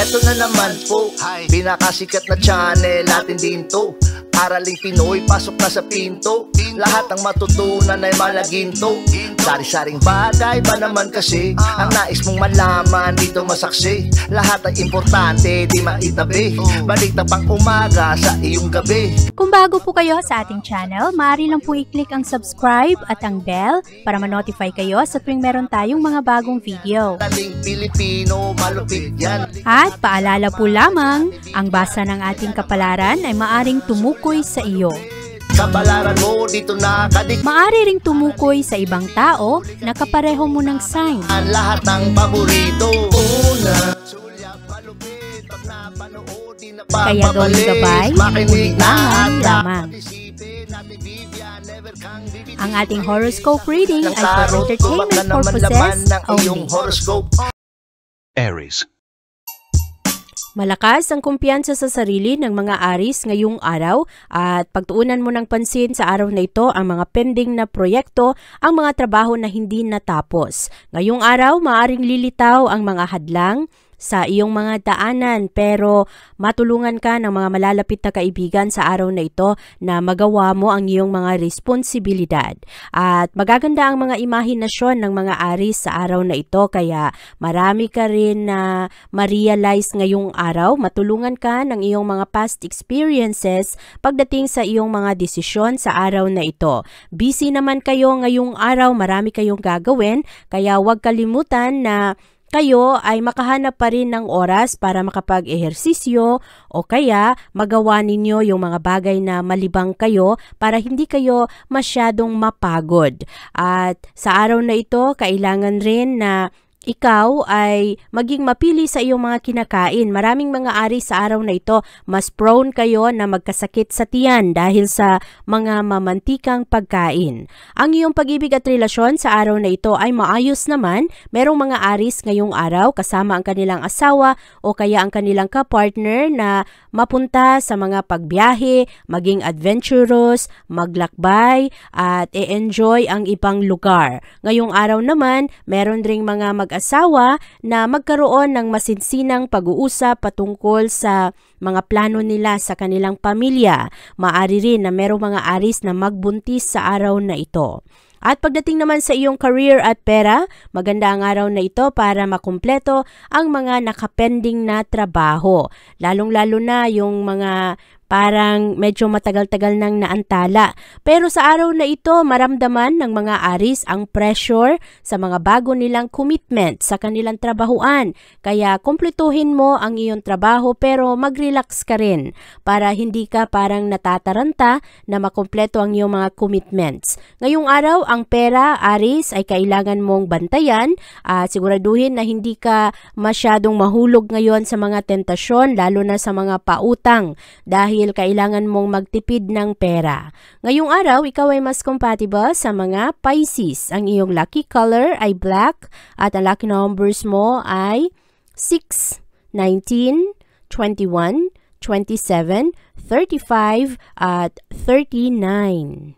Eto na naman po, pinakasikat na channel natin din to. Araling Pinoy, pasok na sa pinto. Lahat ng matutunan ay malaginto. Sari-saring bagay ba naman kasi ang nais mong malaman dito masaksi. Lahat ay importante, di maitabi. Balik na pang umaga sa iyong gabi. Kung bago po kayo sa ating channel, maaari lang po i-click ang subscribe at ang bell para ma-notify kayo sa tuwing meron tayong mga bagong video. Taling Pilipino, malupit yan. At paalala po lamang, ang basa ng ating kapalaran ay maaring tumukoy sa iyo. Kapalaran mo dito nakadik. Maaari ring tumukoy sa ibang tao na kapareho mo ng sign. Ang lahat ng paborito. Una, sulyap, malupit, pag napanood, di na Kaya gawing gabay, makinig na lamang. Ang ating horoscope reading ay for entertainment purposes only. Aries. Malakas ang kumpiyansa sa sarili ng mga Aries ngayong araw at pagtuunan mo ng pansin sa araw na ito ang mga pending na proyekto, ang mga trabaho na hindi natapos. Ngayong araw, maaring lilitaw ang mga hadlang sa iyong mga daanan pero matulungan ka ng mga malalapit na kaibigan sa araw na ito na magawa mo ang iyong mga responsibilidad. At magaganda ang mga imahinasyon ng mga Aries sa araw na ito kaya marami ka rin na ma-realize ngayong araw. Matulungan ka ng iyong mga past experiences pagdating sa iyong mga desisyon sa araw na ito. Busy naman kayo ngayong araw, marami kayong gagawin kaya huwag kalimutan na kayo ay makahanap pa rin ng oras para makapag-ehersisyo o kaya magawa ninyo yung mga bagay na malibang kayo para hindi kayo masyadong mapagod. At sa araw na ito, kailangan rin na ikaw ay maging mapili sa iyong mga kinakain. Maraming mga Aries sa araw na ito, mas prone kayo na magkasakit sa tiyan dahil sa mga mamantikang pagkain. Ang iyong pag-ibig at relasyon sa araw na ito ay maayos naman. Merong mga Aries ngayong araw kasama ang kanilang asawa o kaya ang kanilang kapartner na mapunta sa mga pagbiyahe, maging adventurous, maglakbay at e-enjoy ang ibang lugar. Ngayong araw naman, meron ring mga mag-asawa na magkaroon ng masinsinang pag-uusap patungkol sa mga plano nila sa kanilang pamilya. Maaari rin na merong mga Aries na magbuntis sa araw na ito. At pagdating naman sa iyong career at pera, maganda ang araw na ito para makumpleto ang mga nakapending na trabaho. Lalong-lalo na yung mga parang medyo matagal-tagal nang naantala. Pero sa araw na ito, maramdaman ng mga Aries ang pressure sa mga bago nilang commitment sa kanilang trabahuan. Kaya kumpletuhin mo ang iyong trabaho pero mag-relax ka rin para hindi ka parang natataranta na makumpleto ang iyong mga commitments. Ngayong araw, ang pera, Aries, ay kailangan mong bantayan at siguraduhin na hindi ka masyadong mahulog ngayon sa mga tentasyon lalo na sa mga pautang dahil kailangan mong magtipid ng pera. Ngayong araw, ikaw ay mas compatible sa mga Pisces. Ang iyong lucky color ay black at ang lucky numbers mo ay 6, 19, 21, 27, 35 at 39.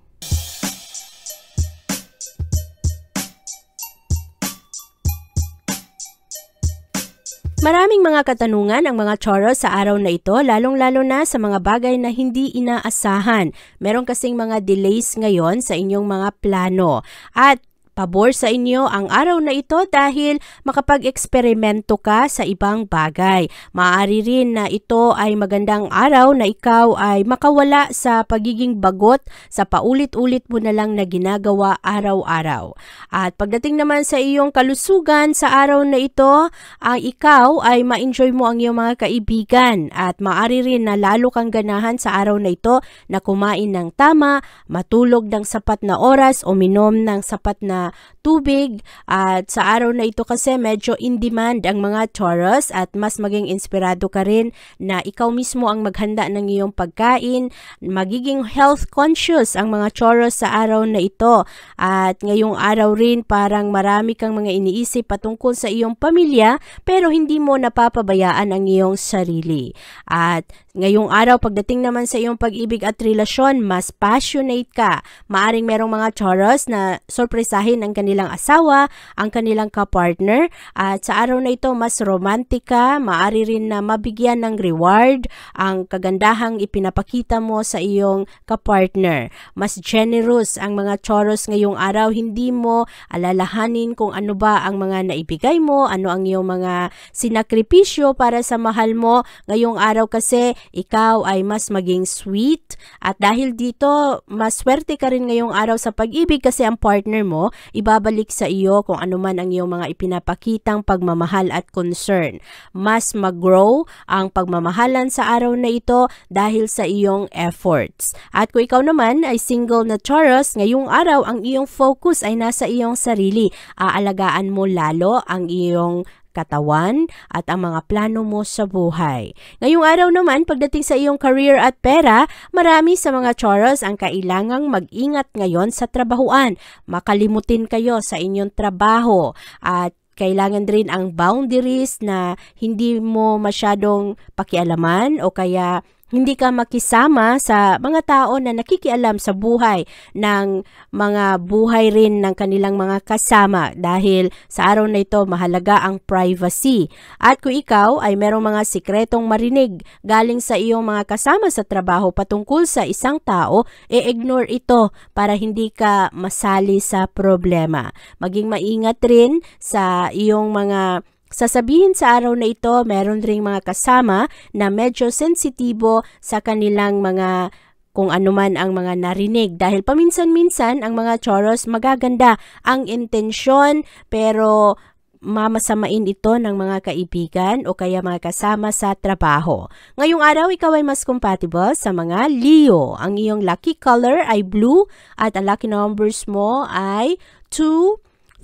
Maraming mga katanungan ang mga Taurus sa araw na ito, lalong-lalo na sa mga bagay na hindi inaasahan. Meron kasing mga delays ngayon sa inyong mga plano. At pabor sa inyo ang araw na ito dahil makapag-eksperimento ka sa ibang bagay. Maaari rin na ito ay magandang araw na ikaw ay makawala sa pagiging bagot sa paulit-ulit mo na lang na ginagawa araw-araw. At pagdating naman sa iyong kalusugan sa araw na ito, ang ikaw ay ma-enjoy mo ang iyong mga kaibigan at maaari rin na lalo kang ganahan sa araw na ito na kumain ng tama, matulog ng sapat na oras o minom ng sapat na tubig. At sa araw na ito kasi medyo in demand ang mga Taurus at mas maging inspirado ka rin na ikaw mismo ang maghanda ng iyong pagkain. Magiging health conscious ang mga Taurus sa araw na ito. At ngayong araw rin parang marami kang mga iniisip patungkol sa iyong pamilya pero hindi mo napapabayaan ang iyong sarili. At Ngayong araw, pagdating naman sa iyong pag-ibig at relasyon, mas passionate ka. Maaring merong mga Taurus na sorpresahin ang kanilang asawa, ang kanilang kapartner, at sa araw na ito, mas romantic ka. Maari rin na mabigyan ng reward ang kagandahang ipinapakita mo sa iyong kapartner. Mas generous ang mga Taurus ngayong araw. Hindi mo alalahanin kung ano ba ang mga naibigay mo, ano ang iyong mga sinakripisyo para sa mahal mo. Ngayong araw kasi, ikaw ay mas maging sweet at dahil dito, mas swerte ka rin ngayong araw sa pag-ibig kasi ang partner mo ibabalik sa iyo kung ano man ang iyong mga ipinapakitang pagmamahal at concern. Mas mag-grow ang pagmamahalan sa araw na ito dahil sa iyong efforts. At kung ikaw naman ay single na Taurus, ngayong araw ang iyong focus ay nasa iyong sarili. Aalagaan mo lalo ang iyong katawan at ang mga plano mo sa buhay. Ngayong araw naman, pagdating sa iyong career at pera, marami sa mga Taurus ang kailangang mag-ingat ngayon sa trabahuan. Makalimutin kayo sa inyong trabaho at kailangan din ang boundaries na hindi mo masyadong pakialaman o kaya hindi ka makisama sa mga tao na nakikialam sa buhay ng mga buhay rin ng kanilang mga kasama dahil sa araw na ito mahalaga ang privacy. At kung ikaw ay merong mga sikretong marinig galing sa iyong mga kasama sa trabaho patungkol sa isang tao, i-ignore ito para hindi ka masali sa problema. Maging maingat rin sa iyong mga sasabihin sa araw na ito. Meron ring mga kasama na medyo sensitibo sa kanilang mga kung ano man ang mga narinig dahil paminsan-minsan ang mga Taurus magaganda ang intensyon pero mamasamain ito ng mga kaibigan o kaya mga kasama sa trabaho. Ngayong araw, ikaw ay mas compatible sa mga Leo. Ang iyong lucky color ay blue at ang lucky numbers mo ay 2,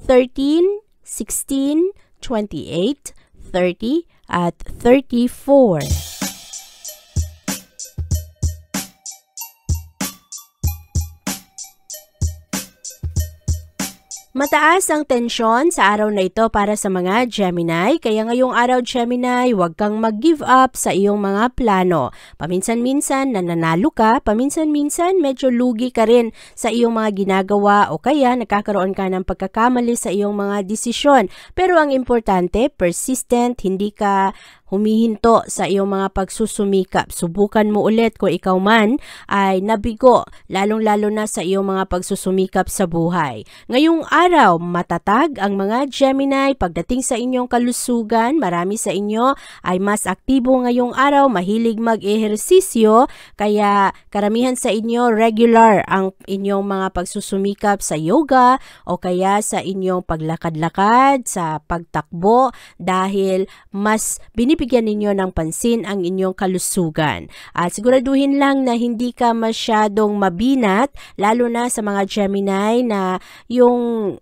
13, 16, 28, 30, at 34. Mataas ang tensyon sa araw na ito para sa mga Gemini, kaya ngayong araw Gemini, huwag kang mag-give up sa iyong mga plano. Paminsan-minsan nananalo ka, paminsan-minsan medyo lugi ka rin sa iyong mga ginagawa o kaya nagkakaroon ka ng pagkakamali sa iyong mga desisyon. Pero ang importante, persistent, hindi ka humihinto sa iyong mga pagsusumikap. Subukan mo ulit kung ikaw man ay nabigo, lalong-lalo na sa iyong mga pagsusumikap sa buhay. Ngayong araw, matatag ang mga Gemini pagdating sa inyong kalusugan. Marami sa inyo ay mas aktibo ngayong araw, mahilig mag-ehersisyo, kaya karamihan sa inyo regular ang inyong mga pagsusumikap sa yoga o kaya sa inyong paglakad-lakad, sa pagtakbo dahil mas binibigyan ninyo ng pansin ang inyong kalusugan. At siguraduhin lang na hindi ka masyadong mabinat, lalo na sa mga Gemini na yung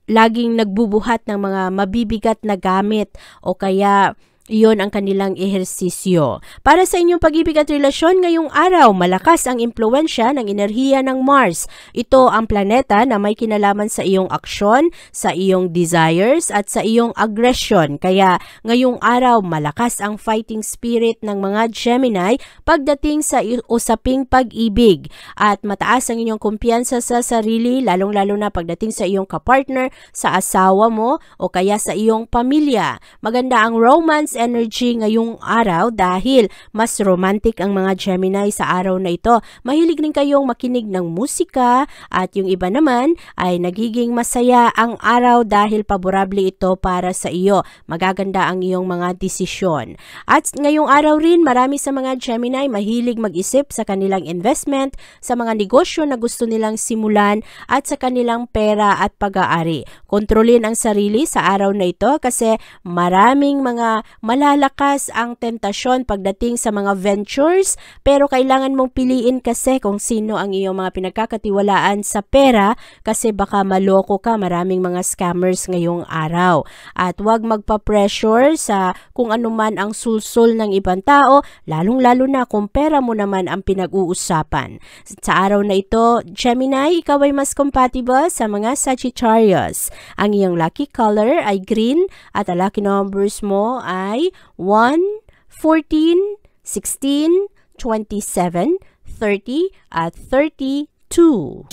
laging nagbubuhat ng mga mabibigat na gamit o kaya iyon ang kanilang ehersisyo. Para sa inyong pag-ibig at relasyon ngayong araw, malakas ang impluwensya ng enerhiya ng Mars. Ito ang planeta na may kinalaman sa iyong aksyon, sa iyong desires at sa iyong aggression. Kaya ngayong araw, malakas ang fighting spirit ng mga Gemini pagdating sa usaping pag-ibig. At mataas ang inyong kumpiyansa sa sarili, lalong-lalo na pagdating sa iyong kapartner, sa asawa mo o kaya sa iyong pamilya. Maganda ang romance energy ngayong araw dahil mas romantic ang mga Gemini sa araw na ito. Mahilig rin kayong makinig ng musika at yung iba naman ay nagiging masaya ang araw dahil paborable ito para sa iyo. Magaganda ang iyong mga desisyon. At ngayong araw rin, marami sa mga Gemini mahilig mag-isip sa kanilang investment, sa mga negosyo na gusto nilang simulan at sa kanilang pera at pag-aari. Kontrolin ang sarili sa araw na ito kasi maraming mga malalakas ang tentasyon pagdating sa mga ventures, pero kailangan mong piliin kasi kung sino ang iyong mga pinagkakatiwalaan sa pera kasi baka maloko ka. Maraming mga scammers ngayong araw. At huwag magpa-pressure sa kung ano man ang sulsul ng ibang tao, lalong-lalo na kung pera mo naman ang pinag-uusapan. Sa araw na ito, Gemini, ikaw ay mas compatible sa mga Sagittarius. Ang iyong lucky color ay green at ang lucky numbers mo ay 1, 14, 16, 27, 30 at 32.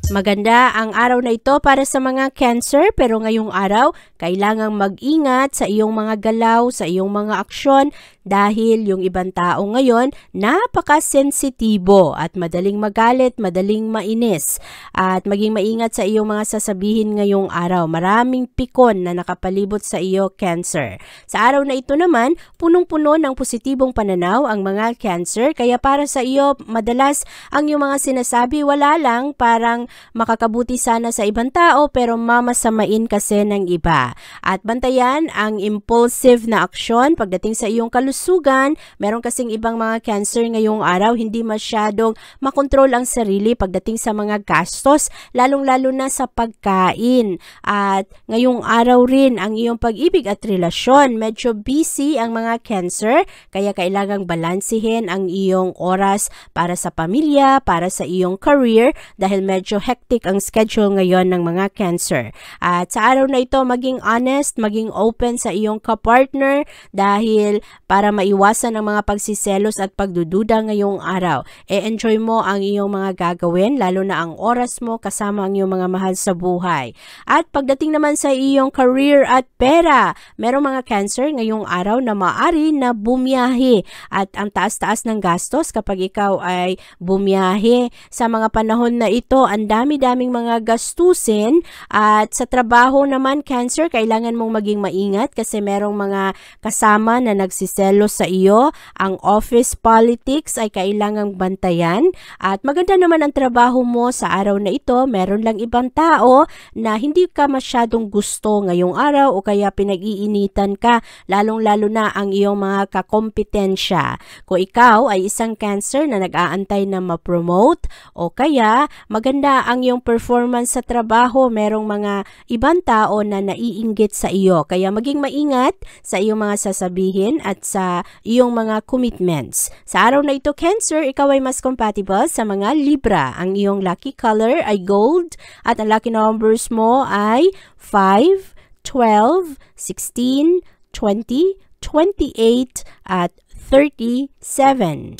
Maganda ang araw na ito para sa mga Cancer, pero ngayong araw, kailangang mag-ingat sa iyong mga galaw, sa iyong mga aksyon dahil yung ibang tao ngayon napaka-sensitibo at madaling magalit, madaling mainis. At maging maingat sa iyong mga sasabihin ngayong araw. Maraming pikon na nakapalibot sa iyo, Cancer. Sa araw na ito naman, punong-puno ng positibong pananaw ang mga Cancer, kaya para sa iyo, madalas ang iyong mga sinasabi wala lang, parang makakabuti sana sa ibang tao pero mamasamain kasi ng iba. At bantayan ang impulsive na aksyon pagdating sa iyong kalusugan. Meron kasing ibang mga Cancer ngayong araw hindi masyadong makontrol ang sarili pagdating sa mga gastos, lalong-lalo na sa pagkain. At ngayong araw rin ang iyong pag-ibig at relasyon. Medyo busy ang mga Cancer, kaya kailangang balansihin ang iyong oras para sa pamilya, para sa iyong career dahil medyo hectic ang schedule ngayon ng mga Cancer. At sa araw na ito, maging honest, maging open sa iyong kapartner dahil para maiwasan ang mga pagsiselos at pagdududa ngayong araw. E-enjoy mo ang iyong mga gagawin, lalo na ang oras mo kasama ang iyong mga mahal sa buhay. At pagdating naman sa iyong career at pera, merong mga Cancer ngayong araw na maaari na bumiyahe at ang taas-taas ng gastos kapag ikaw ay bumiyahe. Sa mga panahon na ito, ang dami-daming mga gastusin at sa trabaho naman, Cancer, kailangan mong maging maingat kasi merong mga kasama na nagsiselos sa iyo. Ang office politics ay kailangang bantayan at maganda naman ang trabaho mo sa araw na ito. Meron lang ibang tao na hindi ka masyadong gusto ngayong araw o kaya pinag-iinitan ka, lalong-lalo na ang iyong mga kakompetensya. Kung ikaw ay isang Cancer na nag-aantay na ma-promote o kaya maganda ang iyong performance sa trabaho, merong mga ibang tao na naiinggit sa iyo. Kaya maging maingat sa iyong mga sasabihin at sa iyong mga commitments. Sa araw na ito, Cancer, ikaw ay mas compatible sa mga Libra. Ang iyong lucky color ay gold at ang lucky numbers mo ay 5, 12, 16, 20, 28 at 37.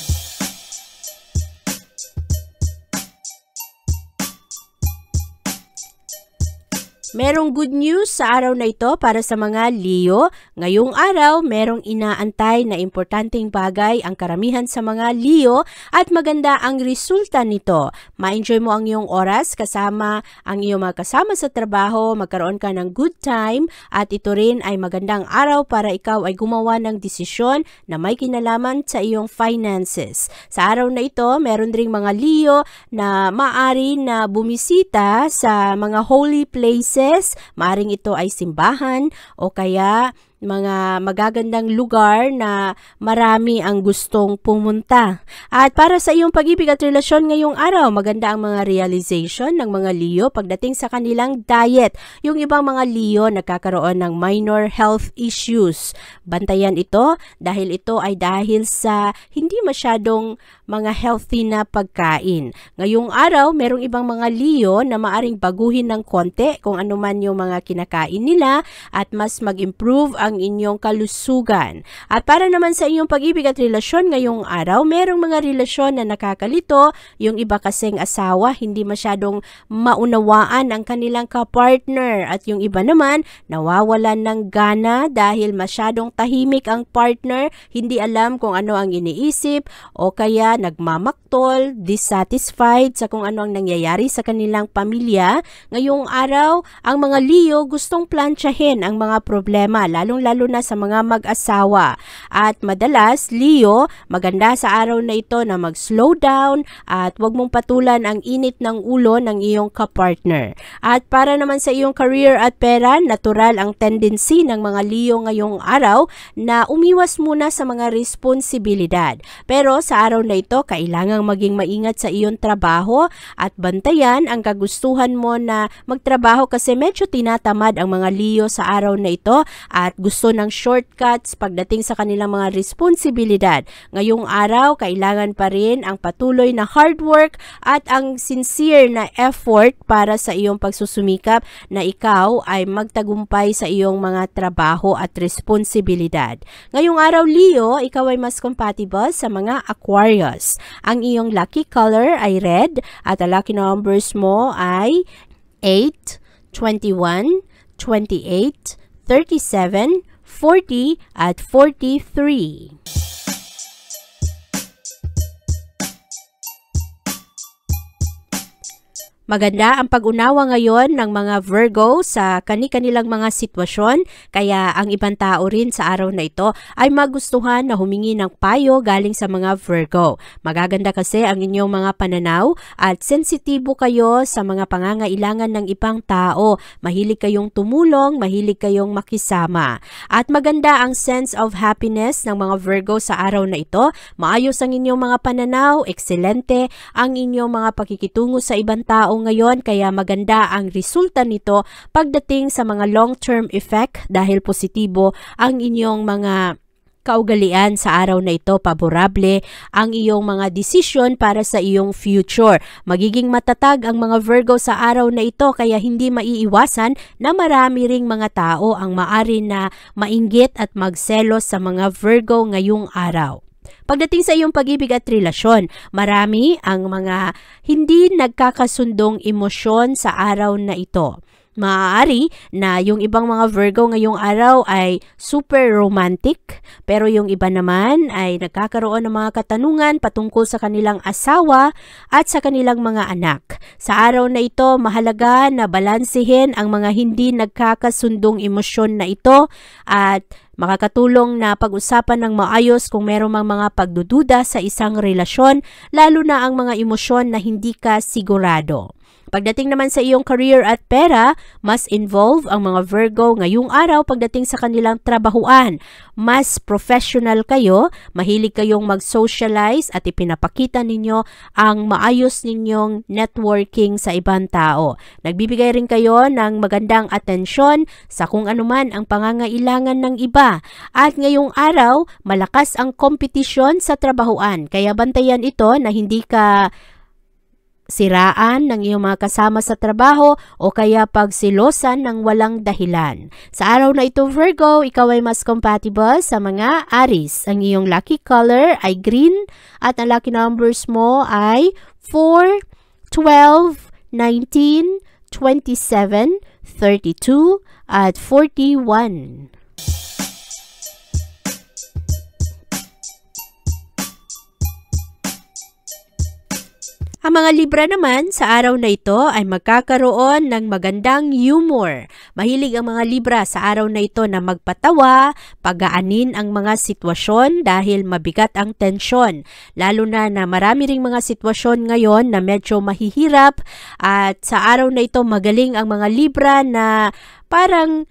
Merong good news sa araw na ito para sa mga Leo. Ngayong araw, merong inaantay na importanteng bagay ang karamihan sa mga Leo at maganda ang resulta nito. Ma-enjoy mo ang iyong oras kasama ang iyong mga kasama sa trabaho, magkaroon ka ng good time at ito rin ay magandang araw para ikaw ay gumawa ng desisyon na may kinalaman sa iyong finances. Sa araw na ito, meron ding mga Leo na maaari na bumisita sa mga holy places. Maaring ito ay simbahan o kaya mga magagandang lugar na marami ang gustong pumunta. At para sa iyong pag-ibig at relasyon ngayong araw, maganda ang mga realization ng mga Leo pagdating sa kanilang diet. Yung ibang mga Leo nagkakaroon ng minor health issues. Bantayan ito dahil ito ay dahil sa hindi masyadong mga healthy na pagkain. Ngayong araw, merong ibang mga Leo na maaring baguhin ng konti kung ano man yung mga kinakain nila at mas mag-improve ang inyong kalusugan. At para naman sa inyong pag-ibig at relasyon ngayong araw, merong mga relasyon na nakakalito. Yung iba kasing asawa, hindi masyadong maunawaan ang kanilang kapartner. At yung iba naman, nawawalan ng gana dahil masyadong tahimik ang partner, hindi alam kung ano ang iniisip o kaya nagmamaktol, dissatisfied sa kung ano ang nangyayari sa kanilang pamilya. Ngayong araw, ang mga Leo gustong plantsahin ang mga problema, lalong-lalo na sa mga mag-asawa. At madalas, Leo, maganda sa araw na ito na mag-slow down at huwag mong patulan ang init ng ulo ng iyong kapartner. At para naman sa iyong career at pera, natural ang tendency ng mga Leo ngayong araw na umiwas muna sa mga responsibilidad. Pero sa araw na ito, ito, kailangang maging maingat sa iyong trabaho at bantayan ang kagustuhan mo na magtrabaho kasi medyo tinatamad ang mga Leo sa araw na ito at gusto ng shortcuts pagdating sa kanilang mga responsibilidad. Ngayong araw, kailangan pa rin ang patuloy na hard work at ang sincere na effort para sa iyong pagsusumikap na ikaw ay magtagumpay sa iyong mga trabaho at responsibilidad. Ngayong araw, Leo, ikaw ay mas compatible sa mga Aquarius. Ang iyong lucky color ay red at ang lucky numbers mo ay 8, 21, 28, 37, 40 at 43. Maganda ang pag-unawa ngayon ng mga Virgo sa kani-kanilang mga sitwasyon, kaya ang ibang tao rin sa araw na ito ay magustuhan na humingi ng payo galing sa mga Virgo. Magaganda kasi ang inyong mga pananaw at sensitibo kayo sa mga pangangailangan ng ibang tao. Mahilig kayong tumulong, mahilig kayong makisama. At maganda ang sense of happiness ng mga Virgo sa araw na ito. Maayos ang inyong mga pananaw, eksselente ang inyong mga pakikitungo sa ibang tao ngayon, kaya maganda ang resulta nito pagdating sa mga long-term effect dahil positibo ang inyong mga kaugalian sa araw na ito, paborable ang iyong mga desisyon para sa iyong future. Magiging matatag ang mga Virgo sa araw na ito, kaya hindi maiiwasan na marami ring mga tao ang maari na mainggit at magselos sa mga Virgo ngayong araw. Pagdating sa iyong pag-ibig at relasyon, marami ang mga hindi nagkakasundong emosyon sa araw na ito. Maaari na yung ibang mga Virgo ngayong araw ay super romantic, pero yung iba naman ay nagkakaroon ng mga katanungan patungkol sa kanilang asawa at sa kanilang mga anak. Sa araw na ito, mahalaga na balansehin ang mga hindi nagkakasundong emosyon na ito at makakatulong na pag-usapan ng maayos kung merong mga pagdududa sa isang relasyon, lalo na ang mga emosyon na hindi ka sigurado. Pagdating naman sa iyong career at pera, mas involve ang mga Virgo ngayong araw pagdating sa kanilang trabahuan. Mas professional kayo, mahilig kayong mag-socialize at ipinapakita ninyo ang maayos ninyong networking sa ibang tao. Nagbibigay rin kayo ng magandang atensyon sa kung anuman ang pangangailangan ng iba. At ngayong araw, malakas ang kompetisyon sa trabahuan. Kaya bantayan ito na hindi ka siraan ng iyong mga kasama sa trabaho o kaya pagsilosan ng walang dahilan. Sa araw na ito, Virgo, ikaw ay mas compatible sa mga Aries. Ang iyong lucky color ay green at ang lucky numbers mo ay 4, 12, 19, 27, 32 at 41. Ang mga Libra naman sa araw na ito ay magkakaroon ng magandang humor. Mahilig ang mga Libra sa araw na ito na magpatawa, pagaanin ang mga sitwasyon dahil mabigat ang tensyon. Lalo na marami ring mga sitwasyon ngayon na medyo mahihirap at sa araw na ito magaling ang mga Libra na parang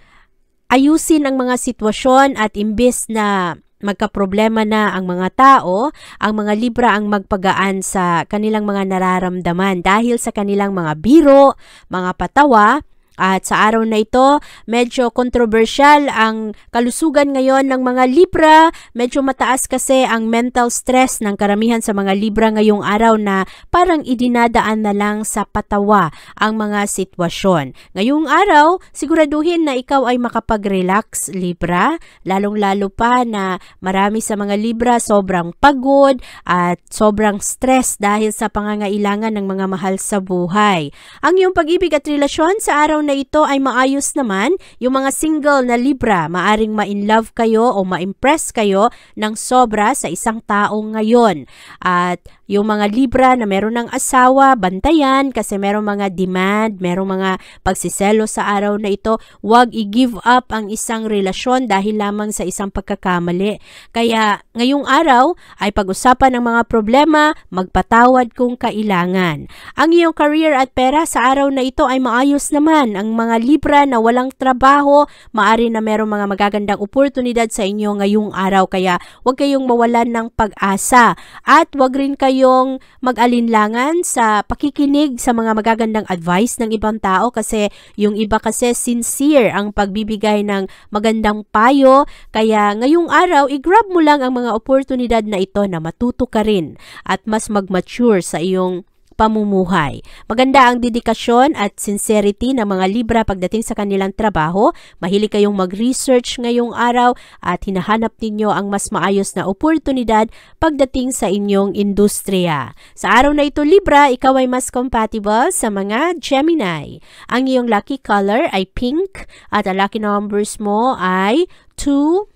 ayusin ang mga sitwasyon at imbes na magkaproblema na ang mga tao, ang mga Libra ang magpagaan sa kanilang mga nararamdaman dahil sa kanilang mga biro, mga patawa. At sa araw na ito, medyo kontrobersyal ang kalusugan ngayon ng mga Libra. Medyo mataas kasi ang mental stress ng karamihan sa mga Libra ngayong araw na parang idinadaan na lang sa patawa ang mga sitwasyon. Ngayong araw, siguraduhin na ikaw ay makapag-relax, Libra. Lalong-lalo pa na marami sa mga Libra sobrang pagod at sobrang stress dahil sa pangangailangan ng mga mahal sa buhay. Ang iyong pag-ibig at relasyon sa araw na ito ay maayos naman. Yung mga single na Libra, maaring ma-in-love kayo o ma-impress kayo ng sobra sa isang tao ngayon. At yung mga Libra na meron ng asawa, bantayan kasi meron mga demand, meron mga pagsiselo sa araw na ito. Huwag i-give up ang isang relasyon dahil lamang sa isang pagkakamali. Kaya ngayong araw ay pag-usapan ng mga problema, magpatawad kung kailangan. Ang iyong career at pera sa araw na ito ay maayos naman. rin. Ang mga Libra na walang trabaho, maari na merong mga magagandang oportunidad sa inyo ngayong araw. Kaya huwag kayong mawalan ng pag-asa. At huwag rin kayong mag-alinlangan sa pakikinig sa mga magagandang advice ng ibang tao kasi yung iba kasi sincere ang pagbibigay ng magandang payo. Kaya ngayong araw, i-grab mo lang ang mga oportunidad na ito na matuto ka rin at mas mag-mature sa iyong pamumuhay. Maganda ang dedikasyon at sincerity ng mga Libra pagdating sa kanilang trabaho. Mahilig kayong mag-research ngayong araw at hinahanap ninyo ang mas maayos na oportunidad pagdating sa inyong industriya. Sa araw na ito, Libra, ikaw ay mas compatible sa mga Gemini. Ang iyong lucky color ay pink at ang lucky numbers mo ay 2,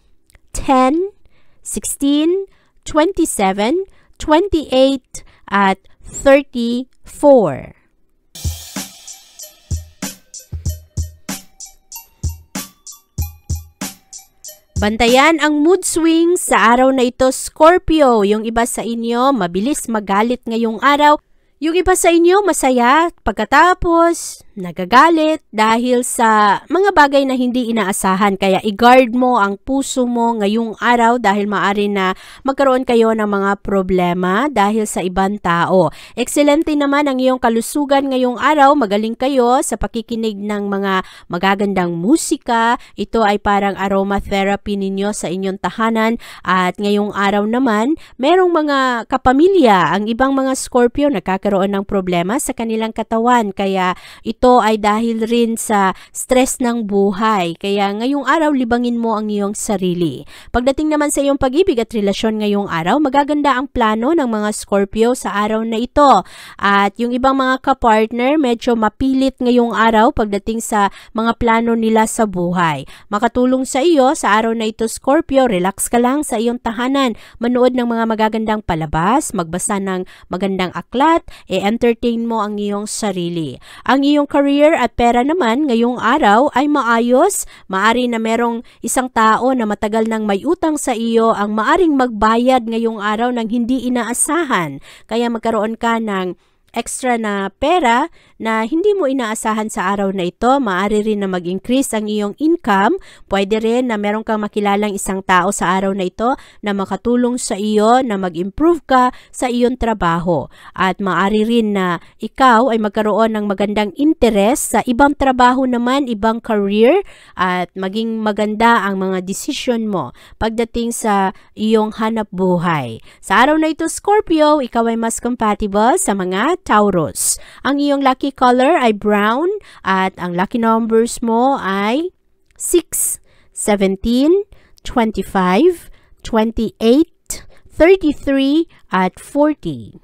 10, 16, 27, 28, at 34. Bantayan ang mood swings sa araw na ito, Scorpio. Yung iba sa inyo, mabilis magalit ngayong araw. Yung iba sa inyo, masaya pagkatapos nagagalit dahil sa mga bagay na hindi inaasahan. Kaya i-guard mo ang puso mo ngayong araw dahil maaari na magkaroon kayo ng mga problema dahil sa ibang tao. Excelente naman ang iyong kalusugan ngayong araw. Magaling kayo sa pakikinig ng mga magagandang musika. Ito ay parang aromatherapy ninyo sa inyong tahanan. At ngayong araw naman, merong mga kapamilya. Ang ibang mga Scorpio nagkakaroon ng problema sa kanilang katawan. Kaya ito ay dahil rin sa stress ng buhay. Kaya ngayong araw, libangin mo ang iyong sarili. Pagdating naman sa iyong pag-ibig at relasyon ngayong araw, magaganda ang plano ng mga Scorpio sa araw na ito. At yung ibang mga kapartner, medyo mapilit ngayong araw pagdating sa mga plano nila sa buhay. Makatulong sa iyo sa araw na ito, Scorpio, relax ka lang sa iyong tahanan. Manood ng mga magagandang palabas, magbasa ng magandang aklat, entertain mo ang iyong sarili. Ang iyong career at pera naman ngayong araw ay maayos. Maari na merong isang tao na matagal nang may utang sa iyo ang maaring magbayad ngayong araw ng hindi inaasahan. Kaya magkaroon ka ng extra na pera na hindi mo inaasahan sa araw na ito. Maaari rin na mag-increase ang iyong income. Pwede rin na meron kang makilalang isang tao sa araw na ito na makatulong sa iyo na mag-improve ka sa iyong trabaho. At maaari rin na ikaw ay magkaroon ng magandang interest sa ibang trabaho naman, ibang career, at maging maganda ang mga decision mo pagdating sa iyong hanap buhay. Sa araw na ito, Scorpio, ikaw ay mas compatible sa mga Taurus. Ang iyong lucky color ay brown at ang lucky numbers mo ay 6, 17, 25, 28, 33 at 40.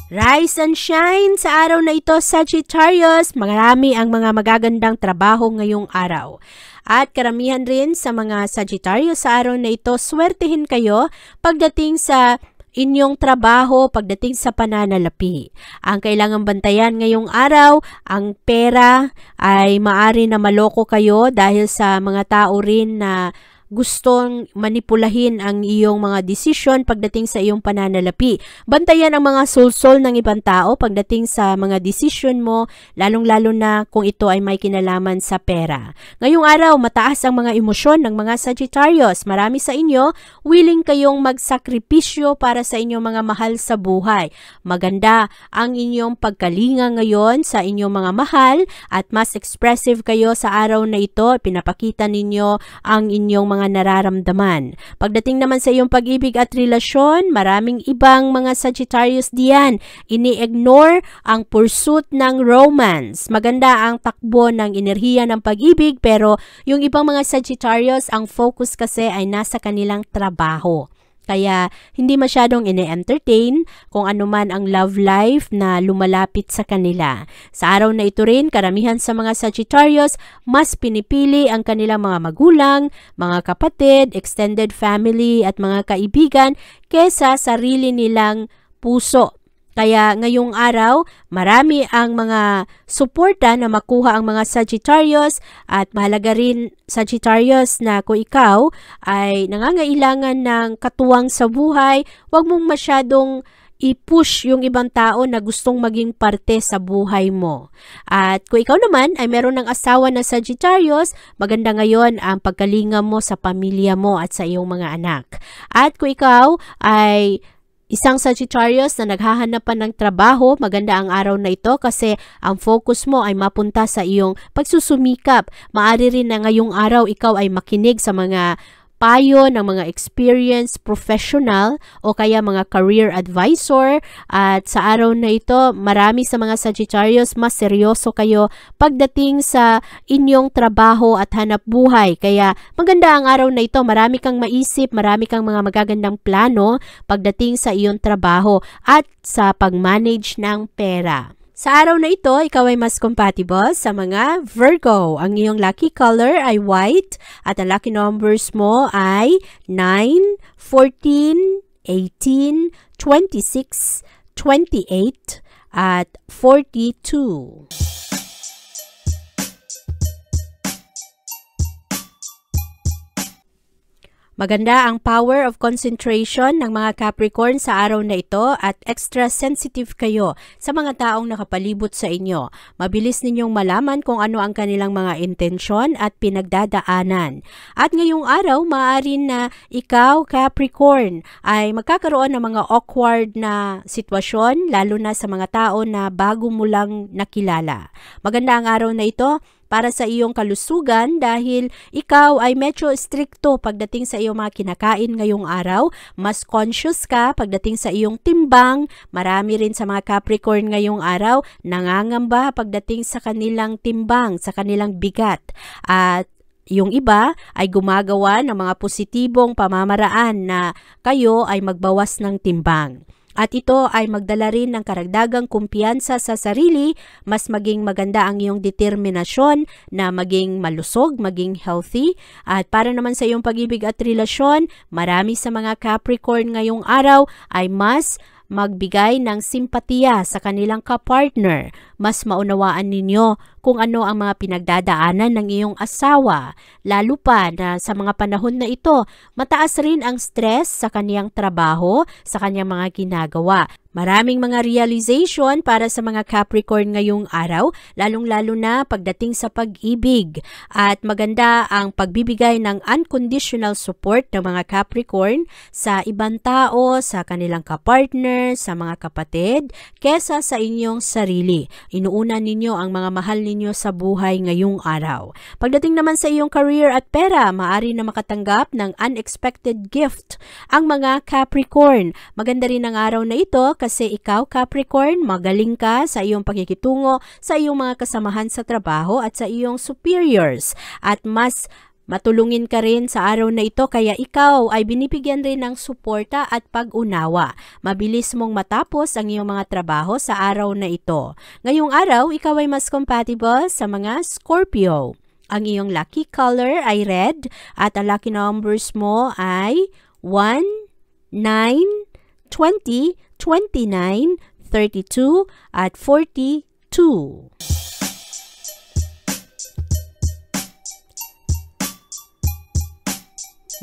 Rise and shine sa araw na ito, Sagittarius. Marami ang mga magagandang trabaho ngayong araw. At karamihan rin sa mga Sagittarius sa araw na ito, swertehin kayo pagdating sa inyong trabaho, pagdating sa pananalapi. Ang kailangang bantayan ngayong araw, ang pera ay maari na maloko kayo dahil sa mga tao rin na gustong manipulahin ang iyong mga desisyon pagdating sa iyong pananalapi. Bantayan ang mga sulsol ng ibang tao pagdating sa mga desisyon mo, lalong-lalo na kung ito ay may kinalaman sa pera. Ngayong araw, mataas ang mga emosyon ng mga Sagittarius. Marami sa inyo, willing kayong magsakripisyo para sa inyong mga mahal sa buhay. Maganda ang inyong pagkalinga ngayon sa inyong mga mahal at mas expressive kayo sa araw na ito. Pinapakita ninyo ang inyong mga nararamdaman. Pagdating naman sa iyong pag-ibig at relasyon, maraming ibang mga Sagittarius diyan. Ini-ignore ang pursuit ng romance. Maganda ang takbo ng enerhiya ng pag-ibig pero yung ibang mga Sagittarius, ang focus kasi ay nasa kanilang trabaho. Kaya hindi masyadong ine-entertain kung ano man ang love life na lumalapit sa kanila. Sa araw na ito rin, karamihan sa mga Sagittarius, mas pinipili ang kanilang mga magulang, mga kapatid, extended family at mga kaibigan kesa sarili nilang puso. Kaya ngayong araw, marami ang mga suporta na makuha ang mga Sagittarius at mahalaga rin Sagittarius na kung ikaw ay nangangailangan ng katuwang sa buhay, huwag mong masyadong i-push yung ibang tao na gustong maging parte sa buhay mo. At kung ikaw naman ay meron ng asawa na Sagittarius, maganda ngayon ang pagkalinga mo sa pamilya mo at sa iyong mga anak. At kung ikaw ay isang Sagittarius na naghahanap pa ng trabaho, maganda ang araw na ito kasi ang focus mo ay mapunta sa iyong pagsusumikap. Maaari rin na ngayong araw ikaw ay makinig sa mga payo ng mga experienced professional o kaya mga career advisor, at sa araw na ito marami sa mga Sagittarius mas seryoso kayo pagdating sa inyong trabaho at hanap buhay. Kaya maganda ang araw na ito, marami kang maisip, marami kang mga magagandang plano pagdating sa iyong trabaho at sa pag-manage ng pera. Sa araw na ito, ikaw ay mas compatible sa mga Virgo. Ang iyong lucky color ay white at ang lucky numbers mo ay 9, 14, 18, 26, 28 at 42. Maganda ang power of concentration ng mga Capricorn sa araw na ito at extra sensitive kayo sa mga taong nakapalibot sa inyo. Mabilis ninyong malaman kung ano ang kanilang mga intensyon at pinagdadaanan. At ngayong araw, maaari na ikaw, Capricorn, ay magkakaroon ng mga awkward na sitwasyon, lalo na sa mga tao na bago mo lang nakilala. Maganda ang araw na ito para sa iyong kalusugan dahil ikaw ay medyo stricto pagdating sa iyong mga kinakain ngayong araw. Mas conscious ka pagdating sa iyong timbang. Marami rin sa mga Capricorn ngayong araw nangangamba pagdating sa kanilang timbang, sa kanilang bigat. At yung iba ay gumagawa ng mga positibong pamamaraan na kayo ay magbawas ng timbang. At ito ay magdala rin ng karagdagang kumpiyansa sa sarili, mas maging maganda ang iyong determinasyon na maging malusog, maging healthy. At para naman sa iyong pag-ibig at relasyon, marami sa mga Capricorn ngayong araw ay mas magbigay ng simpatiya sa kanilang kapartner. Mas maunawaan ninyo kung ano ang mga pinagdadaanan ng iyong asawa. Lalo pa na sa mga panahon na ito, mataas rin ang stress sa kaniyang trabaho, sa kaniyang mga ginagawa. Maraming mga realization para sa mga Capricorn ngayong araw, lalong-lalo na pagdating sa pag-ibig. At maganda ang pagbibigay ng unconditional support ng mga Capricorn sa ibang tao, sa kanilang kapartner, sa mga kapatid, kesa sa inyong sarili. Inuuna ninyo ang mga mahal ninyo sa buhay ngayong araw. Pagdating naman sa iyong career at pera, maaari na makatanggap ng unexpected gift ang mga Capricorn. Maganda rin ang araw na ito kasi ikaw, Capricorn, magaling ka sa iyong pakikitungo sa iyong mga kasamahan sa trabaho at sa iyong superiors. At mas matulungin ka rin sa araw na ito kaya ikaw ay binibigyan rin ng suporta at pag-unawa. Mabilis mong matapos ang iyong mga trabaho sa araw na ito. Ngayong araw, ikaw ay mas compatible sa mga Scorpio. Ang iyong lucky color ay red at ang lucky numbers mo ay 1, 9, 20, 29, 32 at 42.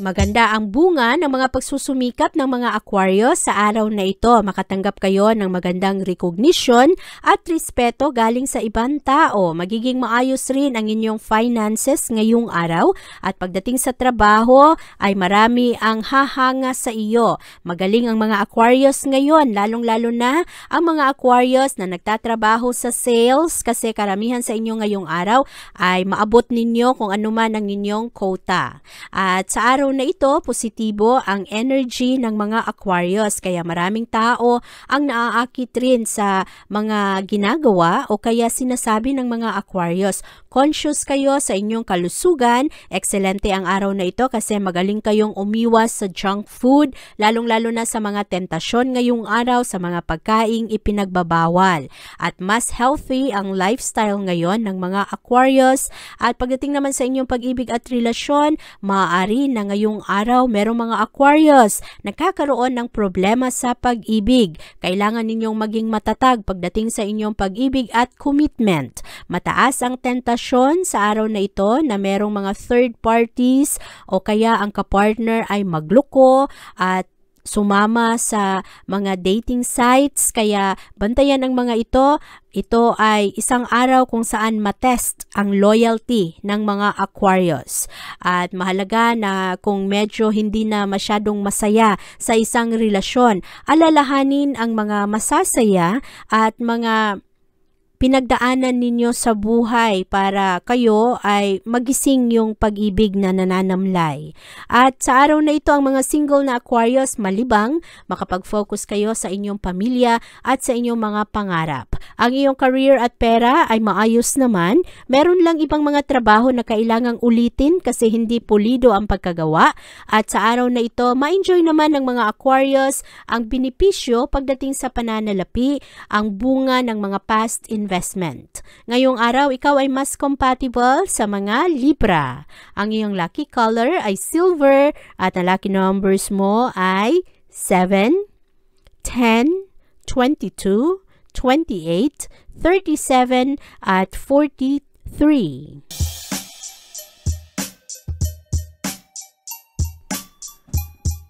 Maganda ang bunga ng mga pagsusumikap ng mga Aquarius sa araw na ito. Makatanggap kayo ng magandang recognition at respeto galing sa ibang tao. Magiging maayos rin ang inyong finances ngayong araw at pagdating sa trabaho ay marami ang hahanga sa iyo. Magaling ang mga Aquarius ngayon, lalong-lalo na ang mga Aquarius na nagtatrabaho sa sales kasi karamihan sa inyo ngayong araw ay maabot ninyo kung ano man ang inyong quota. At sa araw na ito, positibo ang energy ng mga Aquarius kaya maraming tao ang naaakit rin sa mga ginagawa o kaya sinasabi ng mga Aquarius. Conscious kayo sa inyong kalusugan, excelente ang araw na ito kasi magaling kayong umiwas sa junk food, lalong-lalo na sa mga tentasyon ngayong araw sa mga pagkaing ipinagbabawal. At mas healthy ang lifestyle ngayon ng mga Aquarius. At pagdating naman sa inyong pag-ibig at relasyon, maaari na ngayong araw merong mga Aquarius nagkakaroon ng problema sa pag-ibig. Kailangan ninyong maging matatag pagdating sa inyong pag-ibig at commitment. Mataas ang tentasyon sa araw na ito na merong mga third parties o kaya ang kapartner ay magloko at sumama sa mga dating sites, kaya bantayan ang mga ito. Ito ay isang araw kung saan matest ang loyalty ng mga Aquarius. At mahalaga na kung medyo hindi na masyadong masaya sa isang relasyon, alalahanin ang mga masasaya at mga pinagdaanan ninyo sa buhay para kayo ay magising yung pag-ibig na nananamlay. At sa araw na ito, ang mga single na Aquarius, malibang, makapag-focus kayo sa inyong pamilya at sa inyong mga pangarap. Ang iyong career at pera ay maayos naman. Meron lang ibang mga trabaho na kailangang ulitin kasi hindi pulido ang pagkagawa. At sa araw na ito, ma-enjoy naman ng mga Aquarius ang benepisyo pagdating sa pananalapi, ang bunga ng mga past investment. Ngayong araw, ikaw ay mas compatible sa mga Libra. Ang iyong lucky color ay silver at ang lucky numbers mo ay 7, 10, 22, 28, 37 at 43.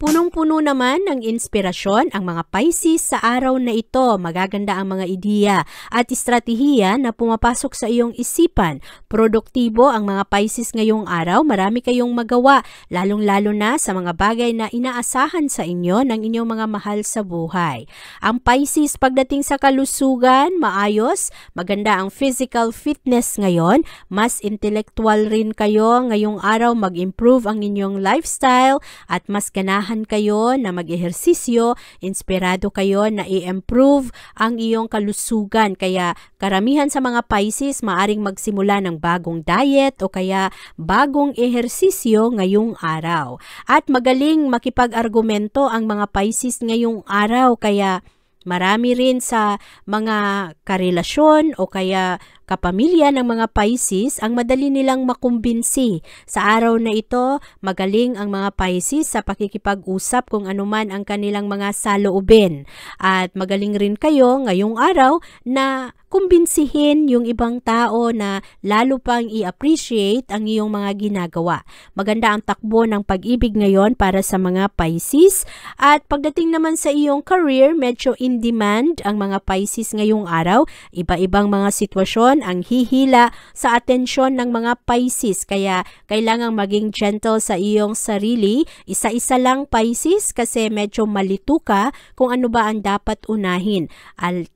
Punong-puno naman ng inspirasyon ang mga Pisces sa araw na ito. Magaganda ang mga ideya at estratehiya na pumapasok sa iyong isipan. Produktibo ang mga Pisces ngayong araw. Marami kayong magawa, lalong-lalo na sa mga bagay na inaasahan sa inyo ng inyong mga mahal sa buhay. Ang Pisces pagdating sa kalusugan, maayos. Maganda ang physical fitness ngayon. Mas intellectual rin kayo ngayong araw. Mag-improve ang inyong lifestyle at mas ganahan kayo na mag-ehersisyo, inspirado kayo na i-improve ang iyong kalusugan. Kaya karamihan sa mga Pisces maaring magsimula ng bagong diet o kaya bagong ehersisyo ngayong araw. At magaling makipag-argumento ang mga Pisces ngayong araw, kaya marami rin sa mga karelasyon o kaya kapamilya ng mga Pisces ang madali nilang makumbinsi. Sa araw na ito, magaling ang mga Pisces sa pakikipag-usap kung anuman ang kanilang mga saloobin. At magaling rin kayo ngayong araw na kumbinsihin yung ibang tao na lalo pang i-appreciate ang iyong mga ginagawa. Maganda ang takbo ng pag-ibig ngayon para sa mga Pisces. At pagdating naman sa iyong career, medyo in demand ang mga Pisces ngayong araw. Iba-ibang mga sitwasyon ang hihila sa atensyon ng mga Pisces. Kaya kailangang maging gentle sa iyong sarili. Isa-isa lang Pisces kasi medyo malito ka kung ano ba ang dapat unahin.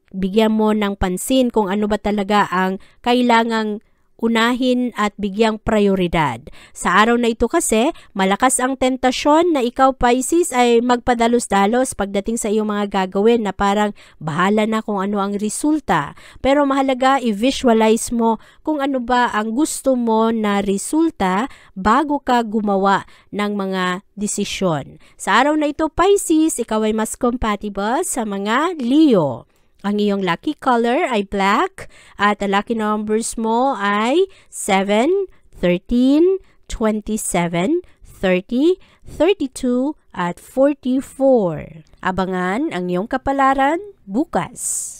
Bigyan mo ng pansin kung ano ba talaga ang kailangang unahin at bigyang prioridad. Sa araw na ito kasi, malakas ang tentasyon na ikaw Pisces ay magpadalos-dalos pagdating sa iyong mga gagawin na parang bahala na kung ano ang resulta. Pero mahalaga i-visualize mo kung ano ba ang gusto mo na resulta bago ka gumawa ng mga desisyon. Sa araw na ito Pisces, ikaw ay mas compatible sa mga Leo. Ang iyong lucky color ay black at ang lucky numbers mo ay 7, 13, 27, 30, 32 at 44. Abangan ang iyong kapalaran bukas.